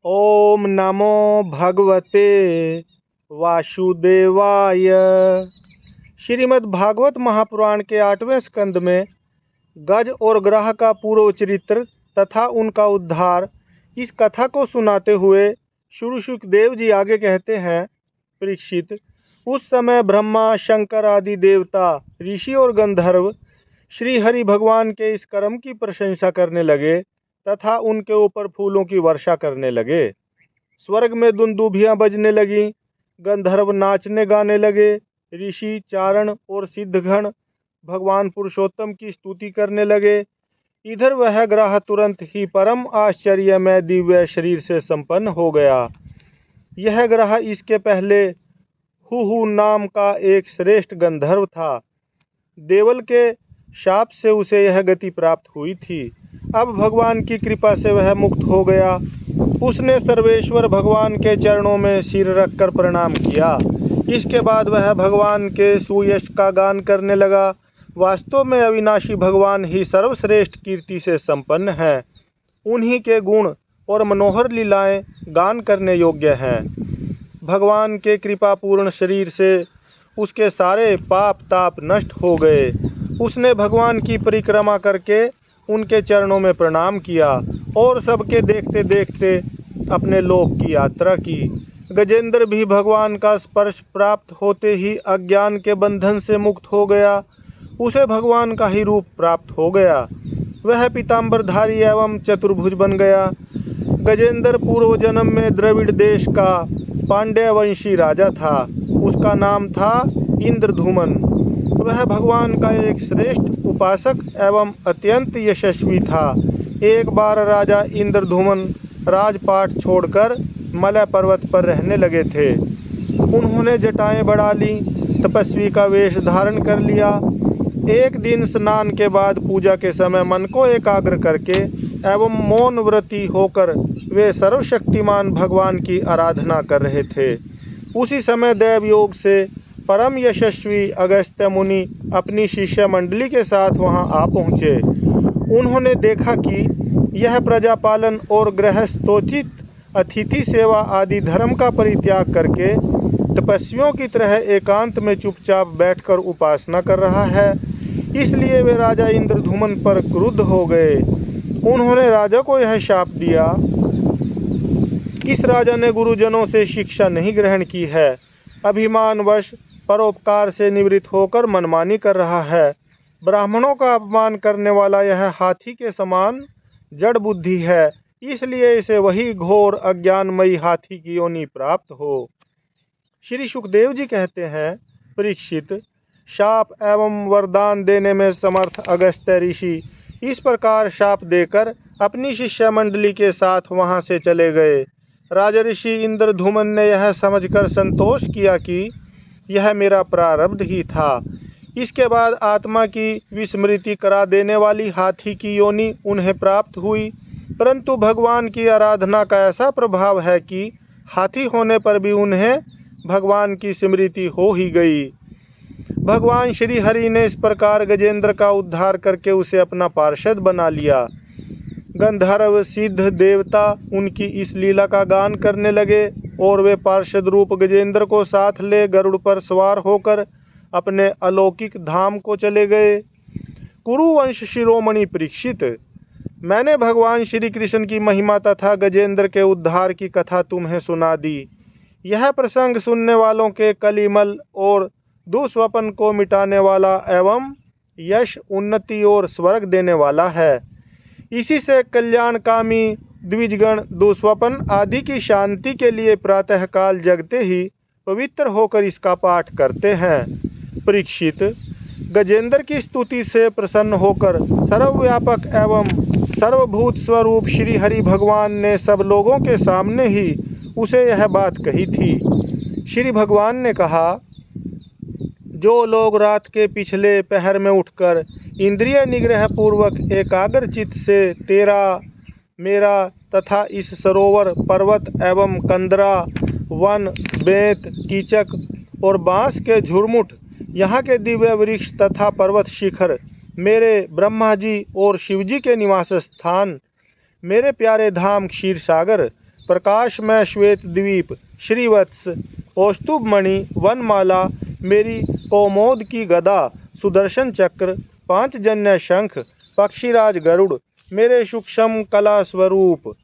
ओम नमो भगवते वासुदेवाय। श्रीमद् भागवत महापुराण के 8वें स्कंद में गज और ग्रह का पूर्व चरित्र तथा उनका उद्धार, इस कथा को सुनाते हुए श्री सुखदेव जी आगे कहते हैं। परीक्षित, उस समय ब्रह्मा, शंकर आदि देवता, ऋषि और गंधर्व श्री हरि भगवान के इस कर्म की प्रशंसा करने लगे तथा उनके ऊपर फूलों की वर्षा करने लगे। स्वर्ग में दुंदुभियां बजने लगीं, गंधर्व नाचने गाने लगे, ऋषि, चारण और सिद्धगण भगवान पुरुषोत्तम की स्तुति करने लगे। इधर वह ग्रह तुरंत ही परम आश्चर्यमय दिव्य शरीर से संपन्न हो गया। यह ग्रह इसके पहले हुहु नाम का एक श्रेष्ठ गंधर्व था। देवल के शाप से उसे यह गति प्राप्त हुई थी। अब भगवान की कृपा से वह मुक्त हो गया। उसने सर्वेश्वर भगवान के चरणों में सिर रखकर प्रणाम किया। इसके बाद वह भगवान के सुयश का गान करने लगा। वास्तव में अविनाशी भगवान ही सर्वश्रेष्ठ कीर्ति से संपन्न हैं। उन्हीं के गुण और मनोहर लीलाएं गान करने योग्य हैं। भगवान के कृपापूर्ण शरीर से उसके सारे पाप ताप नष्ट हो गए। उसने भगवान की परिक्रमा करके उनके चरणों में प्रणाम किया और सबके देखते देखते अपने लोक की यात्रा की। गजेंद्र भी भगवान का स्पर्श प्राप्त होते ही अज्ञान के बंधन से मुक्त हो गया। उसे भगवान का ही रूप प्राप्त हो गया। वह पीताम्बरधारी एवं चतुर्भुज बन गया। गजेंद्र पूर्व जन्म में द्रविड़ देश का पांड्य वंशी राजा था। उसका नाम था इंद्रधूमन। वह भगवान का एक श्रेष्ठ उपासक एवं अत्यंत यशस्वी था। एक बार राजा इंद्रधूमन राजपाट छोड़कर मलय पर्वत पर रहने लगे थे। उन्होंने जटाएं बढ़ा ली, तपस्वी का वेश धारण कर लिया। एक दिन स्नान के बाद पूजा के समय मन को एकाग्र करके एवं मौन व्रती होकर वे सर्वशक्तिमान भगवान की आराधना कर रहे थे। उसी समय देव योग से परम यशस्वी अगस्त्य मुनि अपनी शिष्य मंडली के साथ वहां आ पहुँचे। उन्होंने देखा कि यह प्रजापालन और गृहस्थोचित अतिथि सेवा आदि धर्म का परित्याग करके तपस्वियों की तरह एकांत में चुपचाप बैठकर उपासना कर रहा है। इसलिए वे राजा इंद्रधूमन पर क्रुद्ध हो गए। उन्होंने राजा को यह शाप दिया, इस राजा ने गुरुजनों से शिक्षा नहीं ग्रहण की है, अभिमानवश परोपकार से निवृत्त होकर मनमानी कर रहा है। ब्राह्मणों का अपमान करने वाला यह हाथी के समान जड़ बुद्धि है, इसलिए इसे वही घोर अज्ञानमयी हाथी की योनि प्राप्त हो। श्री सुखदेव जी कहते हैं, परीक्षित, शाप एवं वरदान देने में समर्थ अगस्त्य ऋषि इस प्रकार शाप देकर अपनी शिष्य मंडली के साथ वहां से चले गए। राजा ऋषि इंद्रधूमन ने यह समझकर संतोष किया कि यह मेरा प्रारब्ध ही था। इसके बाद आत्मा की विस्मृति करा देने वाली हाथी की योनि उन्हें प्राप्त हुई। परंतु भगवान की आराधना का ऐसा प्रभाव है कि हाथी होने पर भी उन्हें भगवान की स्मृति हो ही गई। भगवान श्री हरि ने इस प्रकार गजेंद्र का उद्धार करके उसे अपना पार्षद बना लिया। गंधर्व, सिद्ध, देवता उनकी इस लीला का गान करने लगे और वे पार्षद रूप गजेंद्र को साथ ले गरुड़ पर सवार होकर अपने अलौकिक धाम को चले गए। कुरुवंश शिरोमणि परीक्षित, मैंने भगवान श्री कृष्ण की महिमा तथा गजेंद्र के उद्धार की कथा तुम्हें सुना दी। यह प्रसंग सुनने वालों के कलिमल और दुस्वप्न को मिटाने वाला एवं यश, उन्नति और स्वर्ग देने वाला है। इसी से कल्याणकामी द्विजगण दुस्वप्न आदि की शांति के लिए प्रातःकाल जगते ही पवित्र होकर इसका पाठ करते हैं। परीक्षित, गजेंद्र की स्तुति से प्रसन्न होकर सर्वव्यापक एवं सर्वभूत स्वरूप श्री हरि भगवान ने सब लोगों के सामने ही उसे यह बात कही थी। श्री भगवान ने कहा, जो लोग रात के पिछले पहर में उठकर इंद्रिय निग्रह पूर्वक एकाग्र चित्त से तेरा, मेरा तथा इस सरोवर, पर्वत एवं कंदरा, वन, बेंत, कीचक और बांस के झुरमुट, यहाँ के दिव्य वृक्ष तथा पर्वत शिखर, मेरे ब्रह्मा जी और शिव जी के निवास स्थान, मेरे प्यारे धाम क्षीर सागर, प्रकाशमय श्वेत द्वीप, श्रीवत्स, कौस्तुभमणि, वनमाला, मेरी कौमोद की गदा, सुदर्शन चक्र, पांचजन्य शंख, पक्षीराज गरुड़, मेरे सूक्ष्म कला स्वरूप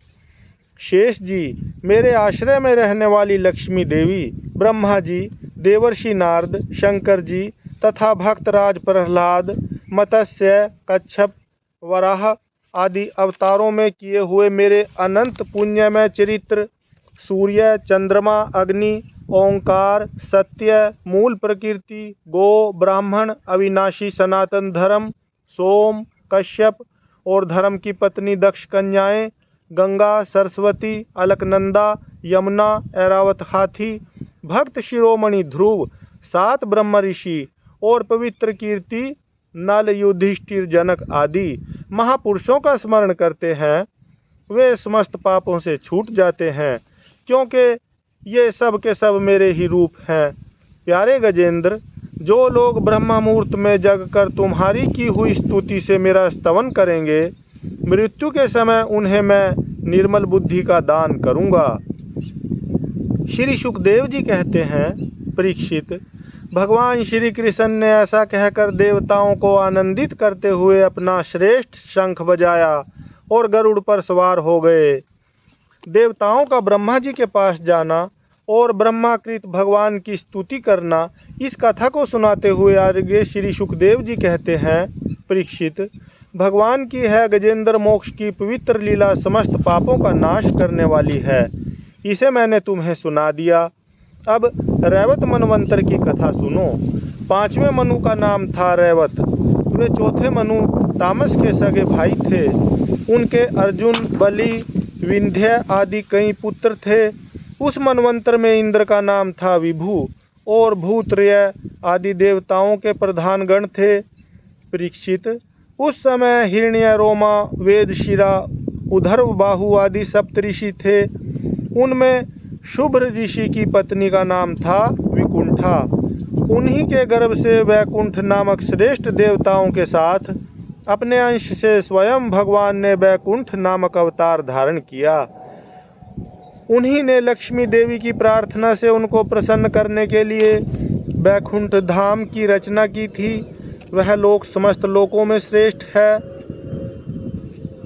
शेष जी, मेरे आश्रय में रहने वाली लक्ष्मी देवी, ब्रह्मा जी, देवर्षि नारद, शंकर जी तथा भक्तराज प्रहलाद, मत्स्य, कच्छप, वराह आदि अवतारों में किए हुए मेरे अनंत पुण्यमय चरित्र, सूर्य, चंद्रमा, अग्नि, ओंकार, सत्य, मूल प्रकृति, गो, ब्राह्मण, अविनाशी सनातन धर्म, सोम, कश्यप और धर्म की पत्नी दक्ष कन्याएं, गंगा, सरस्वती, अलकनंदा, यमुना, ऐरावत हाथी, भक्त शिरोमणि ध्रुव, 7 ब्रह्म ऋषि और पवित्र कीर्ति, नल, युधिष्ठिर, जनक आदि महापुरुषों का स्मरण करते हैं, वे समस्त पापों से छूट जाते हैं, क्योंकि ये सब के सब मेरे ही रूप हैं। प्यारे गजेंद्र, जो लोग ब्रह्म मुहूर्त में जगकर तुम्हारी की हुई स्तुति से मेरा स्तवन करेंगे, मृत्यु के समय उन्हें मैं निर्मल बुद्धि का दान करूंगा। श्री सुखदेव जी कहते हैं, परीक्षित, भगवान श्री कृष्ण ने ऐसा कहकर देवताओं को आनंदित करते हुए अपना श्रेष्ठ शंख बजाया और गरुड़ पर सवार हो गए। देवताओं का ब्रह्मा जी के पास जाना और ब्रह्माकृत भगवान की स्तुति करना, इस कथा को सुनाते हुए आगे श्री सुखदेव जी कहते हैं, परीक्षित, भगवान की है गजेंद्र मोक्ष की पवित्र लीला समस्त पापों का नाश करने वाली है। इसे मैंने तुम्हें सुना दिया। अब रैवत मनवंतर की कथा सुनो। 5वें मनु का नाम था रैवत। वे चौथे मनु तामस के सगे भाई थे। उनके अर्जुन, बलि, विंध्य आदि कई पुत्र थे। उस मनवंतर में इंद्र का नाम था विभु और भूत्रय आदि देवताओं के प्रधान गण थे। परीक्षित, उस समय हिरण्य, रोमा, वेदशिरा, उधर्व बाहु आदि सप्तऋषि थे। उनमें शुभ्र ऋषि की पत्नी का नाम था विकुंठा। उन्हीं के गर्भ से वैकुंठ नामक श्रेष्ठ देवताओं के साथ अपने अंश से स्वयं भगवान ने वैकुंठ नामक अवतार धारण किया। उन्हीं ने लक्ष्मी देवी की प्रार्थना से उनको प्रसन्न करने के लिए वैकुंठ धाम की रचना की थी। वह लोक समस्त लोकों में श्रेष्ठ है।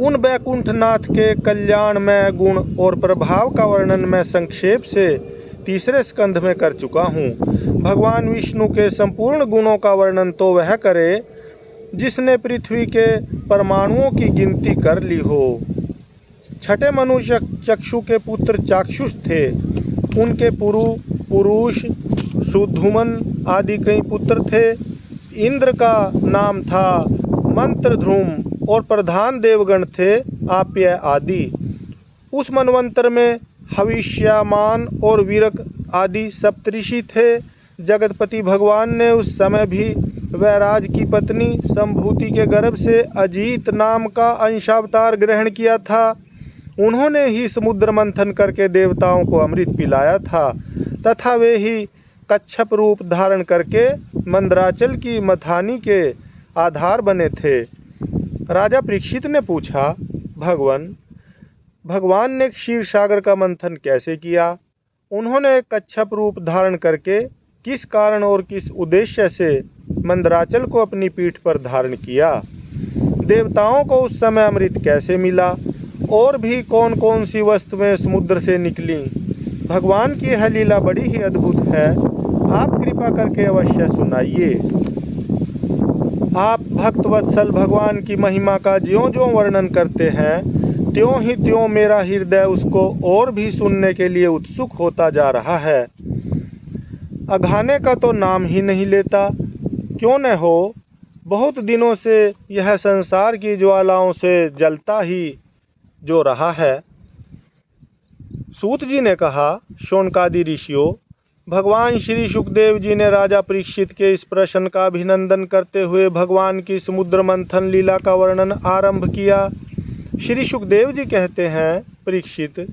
उन वैकुंठनाथ के कल्याणमय गुण और प्रभाव का वर्णन मैं संक्षेप से 3रे स्कंध में कर चुका हूँ। भगवान विष्णु के संपूर्ण गुणों का वर्णन तो वह करे जिसने पृथ्वी के परमाणुओं की गिनती कर ली हो। 6ठे मनु चक्षु के पुत्र चाक्षुष थे। उनके पुरु, पुरुष, सुधुमन आदि कई पुत्र थे। इंद्र का नाम था मंत्रध्रुम और प्रधान देवगण थे आप्य आदि। उस मनवंतर में हविष्यमान और वीरक आदि सप्तऋषि थे। जगतपति भगवान ने उस समय भी वैराज की पत्नी संभूति के गर्भ से अजीत नाम का अंशावतार ग्रहण किया था। उन्होंने ही समुद्र मंथन करके देवताओं को अमृत पिलाया था तथा वे ही कच्छप रूप धारण करके मंदराचल की मथानी के आधार बने थे। राजा परीक्षित ने पूछा, भगवान ने क्षीर सागर का मंथन कैसे किया? उन्होंने कच्छप रूप धारण करके किस कारण और किस उद्देश्य से मंदराचल को अपनी पीठ पर धारण किया? देवताओं को उस समय अमृत कैसे मिला? और भी कौन कौन सी वस्तुएं समुद्र से निकली? भगवान की यह लीला बड़ी ही अद्भुत है। आप कृपा करके अवश्य सुनाइए। आप भक्तवत्सल भगवान की महिमा का ज्यों-ज्यों वर्णन करते हैं, त्यों ही त्यों मेरा हृदय उसको और भी सुनने के लिए उत्सुक होता जा रहा है। अघाने का तो नाम ही नहीं लेता। क्यों न हो, बहुत दिनों से यह संसार की ज्वालाओं से जलता ही जो रहा है। सूत जी ने कहा, शौनकादि ऋषियों, भगवान श्री सुखदेव जी ने राजा परीक्षित के इस प्रश्न का अभिनंदन करते हुए भगवान की समुद्र मंथन लीला का वर्णन आरंभ किया। श्री सुखदेव जी कहते हैं, परीक्षित,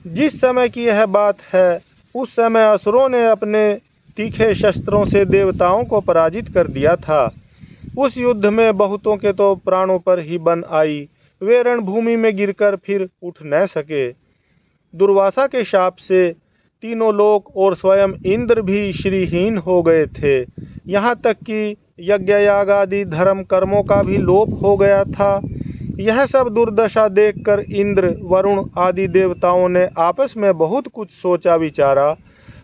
जिस समय की यह बात है, उस समय असुरों ने अपने तीखे शस्त्रों से देवताओं को पराजित कर दिया था। उस युद्ध में बहुतों के तो प्राणों पर ही बन आई। वे रणभूमि में गिरकर फिर उठ न सके। दुर्वासा के शाप से तीनों लोक और स्वयं इंद्र भी श्रीहीन हो गए थे। यहाँ तक कि यज्ञ याग आदि धर्म कर्मों का भी लोप हो गया था। यह सब दुर्दशा देखकर इंद्र, वरुण आदि देवताओं ने आपस में बहुत कुछ सोचा विचारा,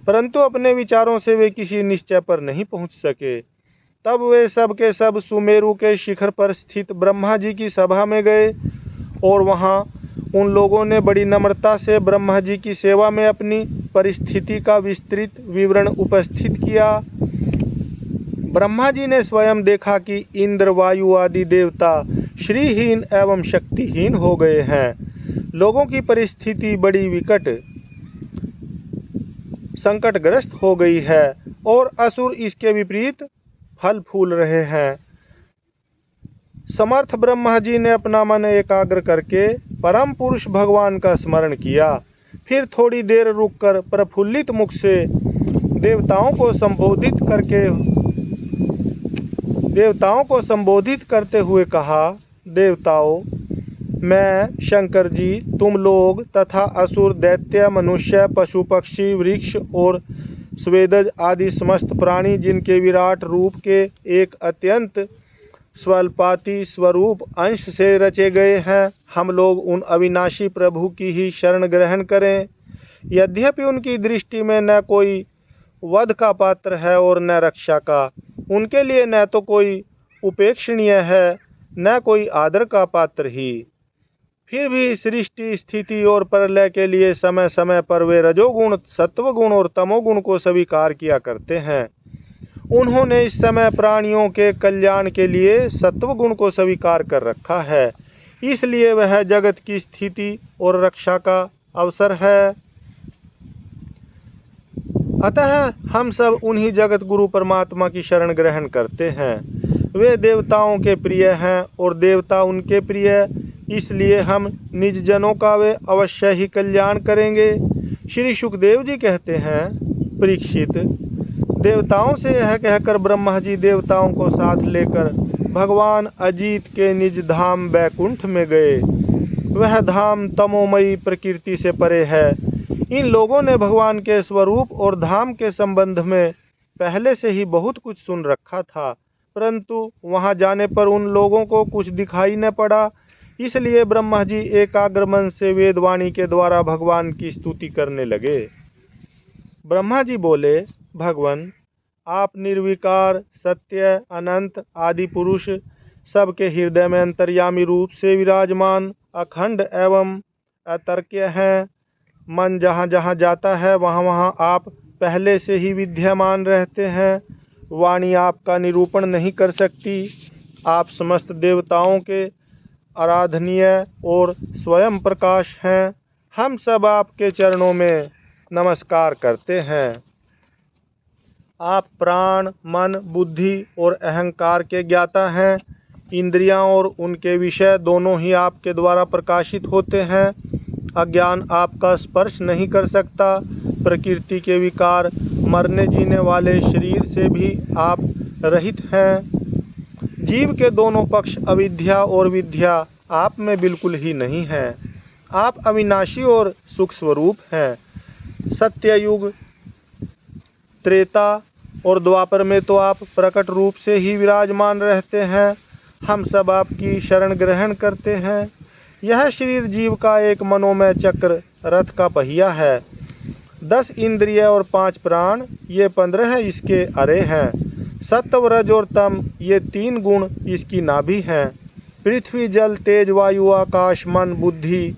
परंतु अपने विचारों से वे किसी निश्चय पर नहीं पहुंच सके। तब वे सब के सब सुमेरु के शिखर पर स्थित ब्रह्मा जी की सभा में गए और वहां उन लोगों ने बड़ी नम्रता से ब्रह्मा जी की सेवा में अपनी परिस्थिति का विस्तृत विवरण उपस्थित किया। ब्रह्मा जी ने स्वयं देखा कि इंद्र, वायु आदि देवता श्रीहीन एवं शक्तिहीन हो गए हैं। लोगों की परिस्थिति बड़ी विकट संकटग्रस्त हो गई है और असुर इसके विपरीत फल फूल रहे हैं। समर्थ ब्रह्मा जी ने अपना मन एकाग्र करके परम पुरुष भगवान का स्मरण किया। फिर थोड़ी देर रुककर प्रफुल्लित मुख से देवताओं को संबोधित करते हुए कहा, देवताओं, मैं शंकर जी तुम लोग तथा असुर, दैत्य, मनुष्य, पशु पक्षी, वृक्ष और स्वेदज आदि समस्त प्राणी जिनके विराट रूप के एक अत्यंत स्वल्पाति स्वरूप अंश से रचे गए हैं, हम लोग उन अविनाशी प्रभु की ही शरण ग्रहण करें। यद्यपि उनकी दृष्टि में न कोई वध का पात्र है और न रक्षा का, उनके लिए न तो कोई उपेक्षणीय है न कोई आदर का पात्र ही, फिर भी सृष्टि स्थिति और प्रलय के लिए समय समय पर वे रजोगुण, सत्वगुण और तमोगुण को स्वीकार किया करते हैं। उन्होंने इस समय प्राणियों के कल्याण के लिए सत्वगुण को स्वीकार कर रखा है, इसलिए वह जगत की स्थिति और रक्षा का अवसर है। अतः हम सब उन्हीं जगत गुरु परमात्मा की शरण ग्रहण करते हैं। वे देवताओं के प्रिय हैं और देवता उनके प्रिय, इसलिए हम निज जनों का वे अवश्य ही कल्याण करेंगे। श्री सुखदेव जी कहते हैं, परीक्षित, देवताओं से यह कहकर ब्रह्मा जी देवताओं को साथ लेकर भगवान अजीत के निज धाम बैकुंठ में गए। वह धाम तमोमयी प्रकृति से परे है। इन लोगों ने भगवान के स्वरूप और धाम के संबंध में पहले से ही बहुत कुछ सुन रखा था, परंतु वहां जाने पर उन लोगों को कुछ दिखाई न पड़ा। इसलिए ब्रह्मा जी एकाग्र मन से वेदवाणी के द्वारा भगवान की स्तुति करने लगे। ब्रह्मा जी बोले, भगवान, आप निर्विकार, सत्य, अनंत आदि पुरुष, सबके हृदय में अंतर्यामी रूप से विराजमान, अखंड एवं अतर्क्य हैं। मन जहाँ जहाँ जाता है वहाँ वहाँ आप पहले से ही विद्यमान रहते हैं। वाणी आपका निरूपण नहीं कर सकती। आप समस्त देवताओं के आराधनीय और स्वयं प्रकाश हैं। हम सब आपके चरणों में नमस्कार करते हैं। आप प्राण, मन, बुद्धि और अहंकार के ज्ञाता हैं। इंद्रियां और उनके विषय दोनों ही आपके द्वारा प्रकाशित होते हैं। अज्ञान आपका स्पर्श नहीं कर सकता। प्रकृति के विकार, मरने जीने वाले शरीर से भी आप रहित हैं। जीव के दोनों पक्ष अविद्या और विद्या आप में बिल्कुल ही नहीं है। आप अविनाशी और सुख स्वरूप हैं। सत्ययुग, त्रेता और द्वापर में तो आप प्रकट रूप से ही विराजमान रहते हैं। हम सब आपकी शरण ग्रहण करते हैं। यह शरीर जीव का एक मनोमय चक्र, रथ का पहिया है। 10 इंद्रिय और 5 प्राण, ये 15 इसके अरे हैं। सत्व, रज और तम, ये 3 गुण इसकी नाभि हैं। पृथ्वी, जल, तेज, वायु, आकाश, मन, बुद्धि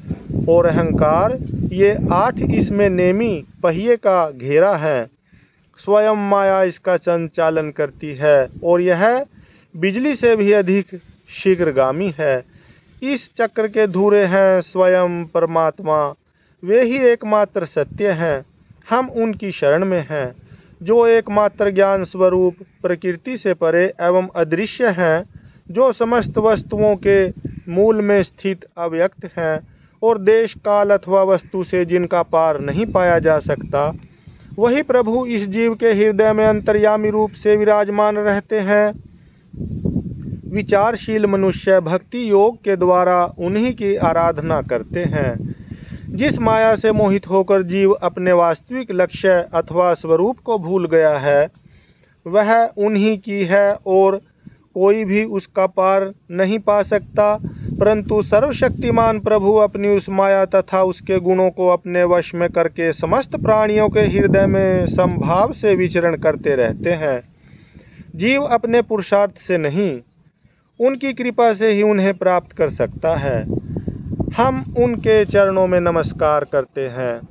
और अहंकार, ये 8 इसमें नेमी पहिए का घेरा है। स्वयं माया इसका संचालन करती है और यह बिजली से भी अधिक शीघ्रगामी है। इस चक्र के धुरे हैं स्वयं परमात्मा। वे ही एकमात्र सत्य हैं। हम उनकी शरण में हैं, जो एकमात्र ज्ञान स्वरूप, प्रकृति से परे एवं अदृश्य हैं, जो समस्त वस्तुओं के मूल में स्थित अव्यक्त हैं और देश काल अथवा वस्तु से जिनका पार नहीं पाया जा सकता। वही प्रभु इस जीव के हृदय में अंतर्यामी रूप से विराजमान रहते हैं। विचारशील मनुष्य भक्ति योग के द्वारा उन्हीं की आराधना करते हैं। जिस माया से मोहित होकर जीव अपने वास्तविक लक्ष्य अथवा स्वरूप को भूल गया है, वह उन्हीं की है और कोई भी उसका पार नहीं पा सकता। परंतु सर्वशक्तिमान प्रभु अपनी उस माया तथा उसके गुणों को अपने वश में करके समस्त प्राणियों के हृदय में समभाव से विचरण करते रहते हैं। जीव अपने पुरुषार्थ से नहीं, उनकी कृपा से ही उन्हें प्राप्त कर सकता है। हम उनके चरणों में नमस्कार करते हैं।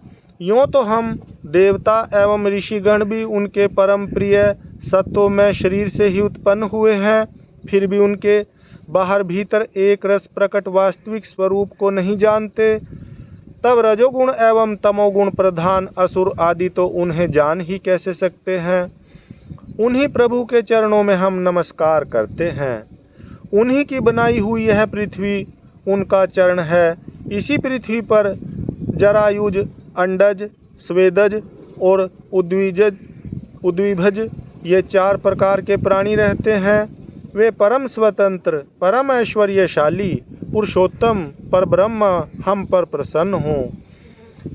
यूँ तो हम देवता एवं ऋषिगण भी उनके परम प्रिय सत्वमय शरीर से ही उत्पन्न हुए हैं, फिर भी उनके बाहर भीतर एक रस प्रकट वास्तविक स्वरूप को नहीं जानते। तब रजोगुण एवं तमोगुण प्रधान असुर आदि तो उन्हें जान ही कैसे सकते हैं। उन्हीं प्रभु के चरणों में हम नमस्कार करते हैं। उन्हीं की बनाई हुई यह पृथ्वी उनका चरण है। इसी पृथ्वी पर जरायुज, अंडज, स्वेदज और उद्विभज ये 4 प्रकार के प्राणी रहते हैं। वे परम स्वतंत्र, परम ऐश्वर्यशाली, पुरुषोत्तम परब्रह्म हम पर प्रसन्न हों।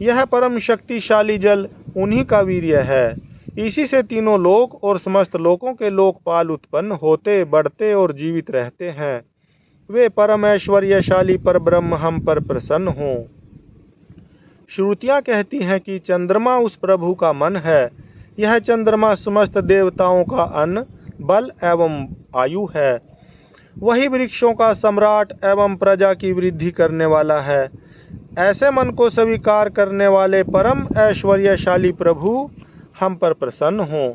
यह परम शक्तिशाली जल उन्हीं का वीर्य है। इसी से तीनों लोक और समस्त लोकों के लोकपाल उत्पन्न होते, बढ़ते और जीवित रहते हैं। वे परम ऐश्वर्यशाली परब्रह्म हम पर प्रसन्न हों। श्रुतियाँ कहती हैं कि चंद्रमा उस प्रभु का मन है। यह चंद्रमा समस्त देवताओं का अन्न, बल एवं आयु है। वही वृक्षों का सम्राट एवं प्रजा की वृद्धि करने वाला है। ऐसे मन को स्वीकार करने वाले परम ऐश्वर्यशाली प्रभु हम पर प्रसन्न हों।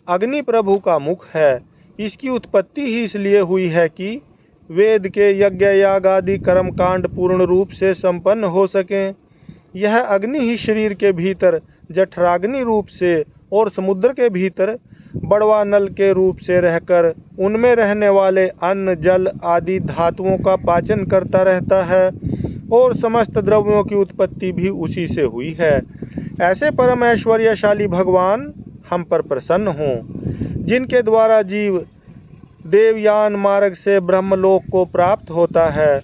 अग्नि प्रभु का मुख है। इसकी उत्पत्ति ही इसलिए हुई है कि वेद के यज्ञ याग आदि कर्मकांड पूर्ण रूप से संपन्न हो सकें। यह अग्नि ही शरीर के भीतर जठराग्नि रूप से और समुद्र के भीतर बड़वा नल के रूप से रहकर उनमें रहने वाले अन्न, जल आदि धातुओं का पाचन करता रहता है और समस्त द्रव्यों की उत्पत्ति भी उसी से हुई है। ऐसे परम ऐश्वर्यशाली भगवान हम पर प्रसन्न हों, जिनके द्वारा जीव देवयान मार्ग से ब्रह्मलोक को प्राप्त होता है,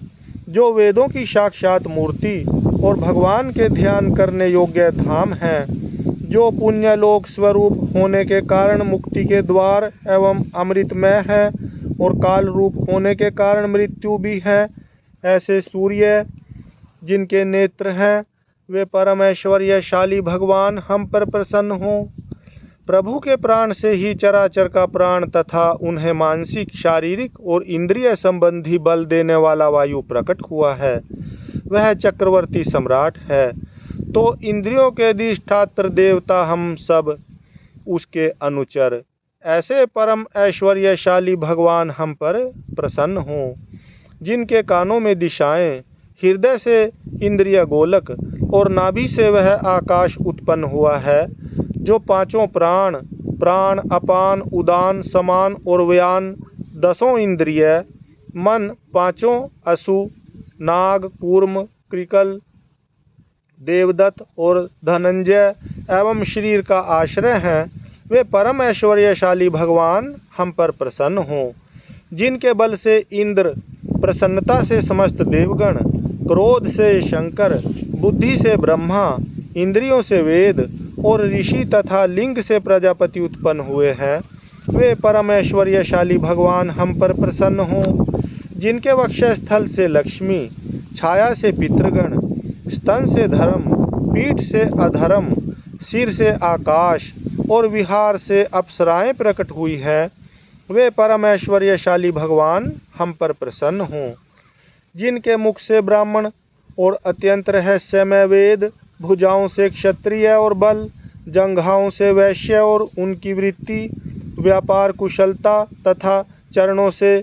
जो वेदों की साक्षात मूर्ति और भगवान के ध्यान करने योग्य धाम है, जो पुण्यलोक स्वरूप होने के कारण मुक्ति के द्वार एवं अमृतमय है और काल रूप होने के कारण मृत्यु भी है। ऐसे सूर्य जिनके नेत्र हैं, वे परम ऐश्वर्यशाली भगवान हम पर प्रसन्न हों। प्रभु के प्राण से ही चराचर का प्राण तथा उन्हें मानसिक, शारीरिक और इंद्रिय संबंधी बल देने वाला वायु प्रकट हुआ है। वह चक्रवर्ती सम्राट है, तो इंद्रियों के अधिष्ठात्र देवता हम सब उसके अनुचर। ऐसे परम ऐश्वर्यशाली भगवान हम पर प्रसन्न हों, जिनके कानों में दिशाएं, हृदय से इंद्रिय गोलक और नाभि से वह आकाश उत्पन्न हुआ है, जो 5 प्राण, अपान, उदान, समान और व्यान, 10 इंद्रिय, मन, 5 असु, नाग, कूर्म, कृकल, देवदत्त और धनंजय एवं शरीर का आश्रय हैं, वे परम ऐश्वर्यशाली भगवान हम पर प्रसन्न हों, जिनके बल से इंद्र, प्रसन्नता से समस्त देवगण, क्रोध से शंकर, बुद्धि से ब्रह्मा, इंद्रियों से वेद और ऋषि तथा लिंग से प्रजापति उत्पन्न हुए हैं। वे परम ऐश्वर्यशाली भगवान हम पर प्रसन्न हों, जिनके वक्षस्थल से लक्ष्मी, छाया से पितृगण, स्तन से धर्म, पीठ से अधर्म, सिर से आकाश और विहार से अप्सराएं प्रकट हुई हैं। वे परम ऐश्वर्यशाली भगवान हम पर प्रसन्न हों, जिनके मुख से ब्राह्मण और अत्यंत रहस्यमय वेद, भुजाओं से क्षत्रिय और बल, जंघाओं से वैश्य और उनकी वृत्ति, व्यापार कुशलता तथा चरणों से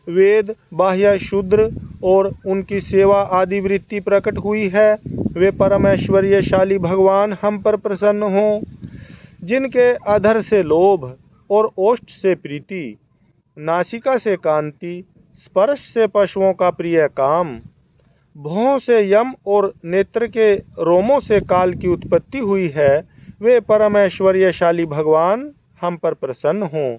वेद, बाह्य शूद्र और उनकी सेवा आदि वृत्ति प्रकट हुई है। वे परम ऐश्वर्यशाली भगवान हम पर प्रसन्न हों, जिनके अधर से लोभ और ओष्ठ से प्रीति, नासिका से कांति, स्पर्श से पशुओं का प्रिय काम, भौं से यम और नेत्र के रोमों से काल की उत्पत्ति हुई है। वे परम ऐश्वर्यशाली भगवान हम पर प्रसन्न हों।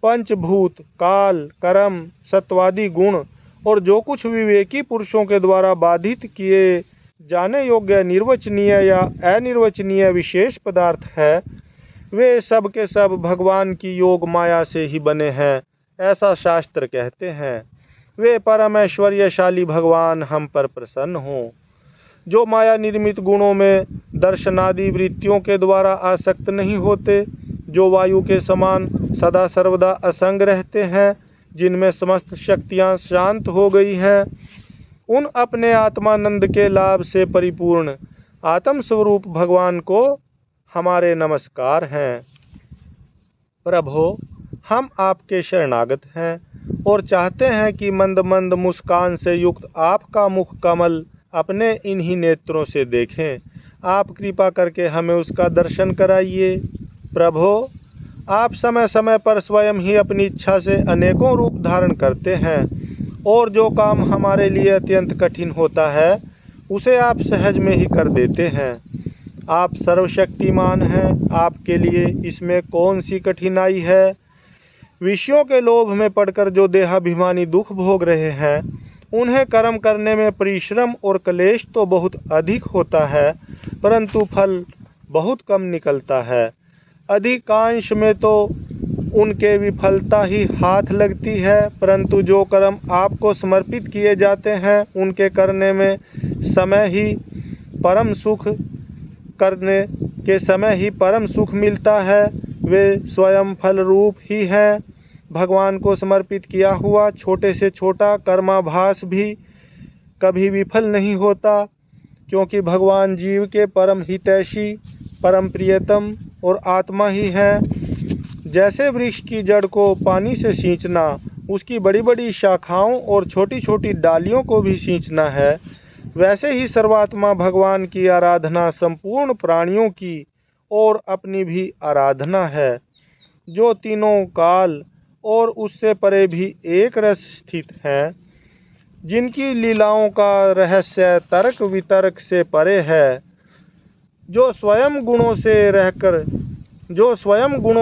पंचभूत, काल, कर्म, सत्वादि गुण और जो कुछ विवेकी पुरुषों के द्वारा बाधित किए जाने योग्य निर्वचनीय या अनिर्वचनीय विशेष पदार्थ है, वे सब के सब भगवान की योग माया से ही बने हैं, ऐसा शास्त्र कहते हैं। वे परम ऐश्वर्यशाली भगवान हम पर प्रसन्न हों, जो माया निर्मित गुणों में दर्शनादि वृत्तियों के द्वारा आसक्त नहीं होते, जो वायु के समान सदा सर्वदा असंग रहते हैं, जिनमें समस्त शक्तियाँ शांत हो गई हैं, उन अपने आत्मानंद के लाभ से परिपूर्ण आत्म स्वरूप भगवान को हमारे नमस्कार हैं। प्रभो, हम आपके शरणागत हैं और चाहते हैं कि मंद मंद मुस्कान से युक्त आपका मुख कमल अपने इन्हीं नेत्रों से देखें। आप कृपा करके हमें उसका दर्शन कराइए। प्रभो, आप समय समय पर स्वयं ही अपनी इच्छा से अनेकों रूप धारण करते हैं और जो काम हमारे लिए अत्यंत कठिन होता है उसे आप सहज में ही कर देते हैं। आप सर्वशक्तिमान हैं, आपके लिए इसमें कौन सी कठिनाई है। विषयों के लोभ में पड़कर जो देहाभिमानी दुख भोग रहे हैं, उन्हें कर्म करने में परिश्रम और क्लेश तो बहुत अधिक होता है, परंतु फल बहुत कम निकलता है। अधिकांश में तो उनके विफलता ही हाथ लगती है, परंतु जो कर्म आपको समर्पित किए जाते हैं उनके करने में समय ही परम सुख करने के समय ही परम सुख मिलता है। वे स्वयं फल रूप ही हैं। भगवान को समर्पित किया हुआ छोटे से छोटा कर्माभास भी कभी विफल नहीं होता, क्योंकि भगवान जीव के परम हितैषी, परम प्रियतम और आत्मा ही है। जैसे वृक्ष की जड़ को पानी से सींचना उसकी बड़ी बड़ी शाखाओं और छोटी छोटी डालियों को भी सींचना है, वैसे ही सर्वात्मा भगवान की आराधना संपूर्ण प्राणियों की और अपनी भी आराधना है, जो तीनों काल और उससे परे भी एक रस स्थित हैं, जिनकी लीलाओं का रहस्य तर्क वितर्क से परे है, जो स्वयं गुणों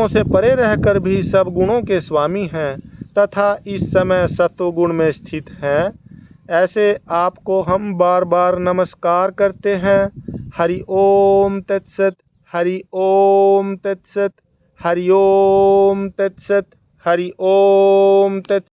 से परे रहकर भी सब गुणों के स्वामी हैं तथा इस समय सत्व गुण में स्थित हैं। ऐसे आपको हम बार बार नमस्कार करते हैं। हरि ओम तत्सत, हरि ओम तत्सत, हरि ओम तत्सत, हरि ओम तत्सत।